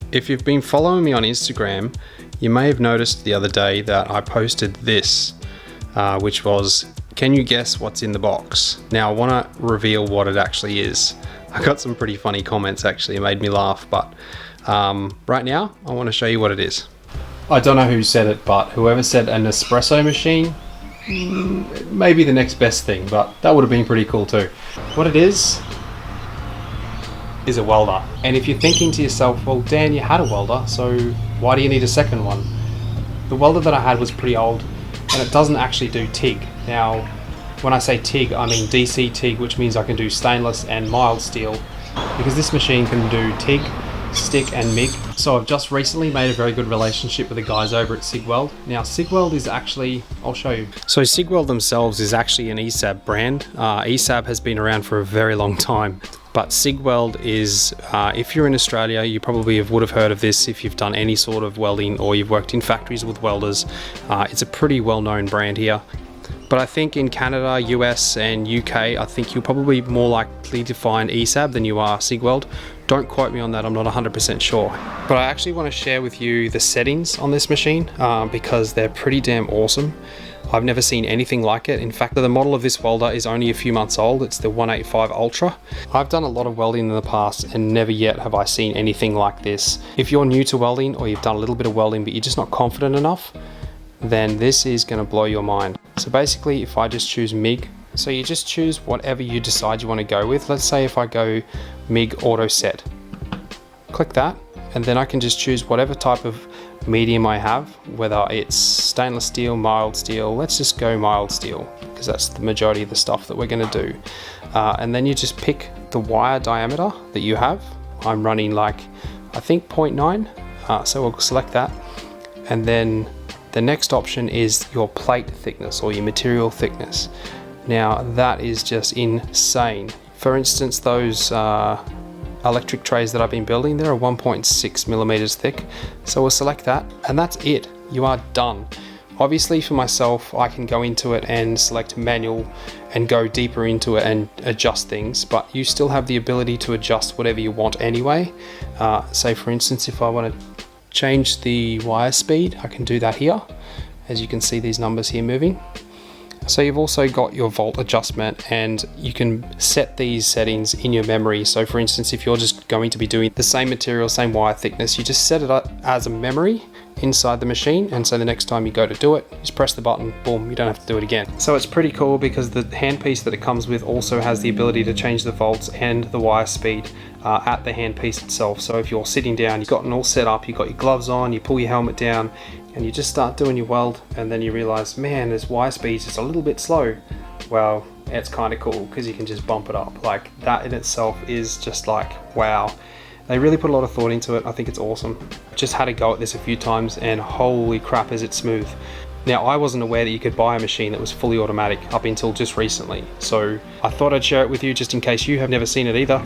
If you've been following me on Instagram, you may have noticed the other day that I posted this, which was, can you guess what's in the box? Now I want to reveal what it actually is. I got some pretty funny comments actually, it made me laugh, but right now I want to show you what it is. I don't know who said it, but whoever said an espresso machine, maybe the next best thing, but that would have been pretty cool too. What it is a welder. And if you're thinking to yourself, well Dan, you had a welder, so why do you need a second one? The welder that I had was pretty old and it doesn't actually do TIG. Now when I say TIG, I mean DC TIG, which means I can do stainless and mild steel, because this machine can do TIG, stick and MIG. So I've just recently made a very good relationship with the guys over at Sigweld. Now Sigweld is actually, I'll show you. So Sigweld themselves is actually an ESAB brand. ESAB has been around for a very long time. But Sigweld is, if you're in Australia, you probably would have heard of this if you've done any sort of welding or you've worked in factories with welders. It's a pretty well-known brand here. But I think in Canada, US and UK, I think you're probably more likely to find ESAB than you are Sigweld. Don't quote me on that, I'm not 100% sure. But I actually want to share with you the settings on this machine because they're pretty damn awesome. I've never seen anything like it. In fact, the model of this welder is only a few months old. It's the 185 Ultra. I've done a lot of welding in the past and never yet have I seen anything like this. If you're new to welding or you've done a little bit of welding but you're just not confident enough, then this is going to blow your mind. So basically, if I just choose MIG, so you just choose whatever you decide you want to go with. Let's say if I go MIG auto set, click that, and then I can just choose whatever type of medium I have, whether it's stainless steel, mild steel. Let's just go mild steel because that's the majority of the stuff that we're going to do. And then you just pick the wire diameter that you have. I'm running like, I think 0.9, so we'll select that. And then the next option is your plate thickness or your material thickness. Now that is just insane. For instance, those electric trays that I've been building, they're 1.6 millimeters thick. So we'll select that and that's it. You are done. Obviously for myself, I can go into it and select manual and go deeper into it and adjust things, but you still have the ability to adjust whatever you want anyway. Say for instance, if I want to change the wire speed, I can do that here. As you can see these numbers here moving. So you've also got your volt adjustment and you can set these settings in your memory. So for instance, if you're just going to be doing the same material, same wire thickness, you just set it up as a memory inside the machine, and so the next time you go to do it, just press the button, boom, you don't have to do it again. So it's pretty cool because the handpiece that it comes with also has the ability to change the volts and the wire speed at the handpiece itself. So if you're sitting down, you've gotten all set up, you've got your gloves on, you pull your helmet down and you just start doing your weld, and then you realize, man, this wire speed's just a little bit slow. Well, it's kind of cool because you can just bump it up. Like that in itself is just like, wow. They really put a lot of thought into it. I think it's awesome. Just had a go at this a few times and holy crap is it smooth. Now I wasn't aware that you could buy a machine that was fully automatic up until just recently. So I thought I'd share it with you just in case you have never seen it either.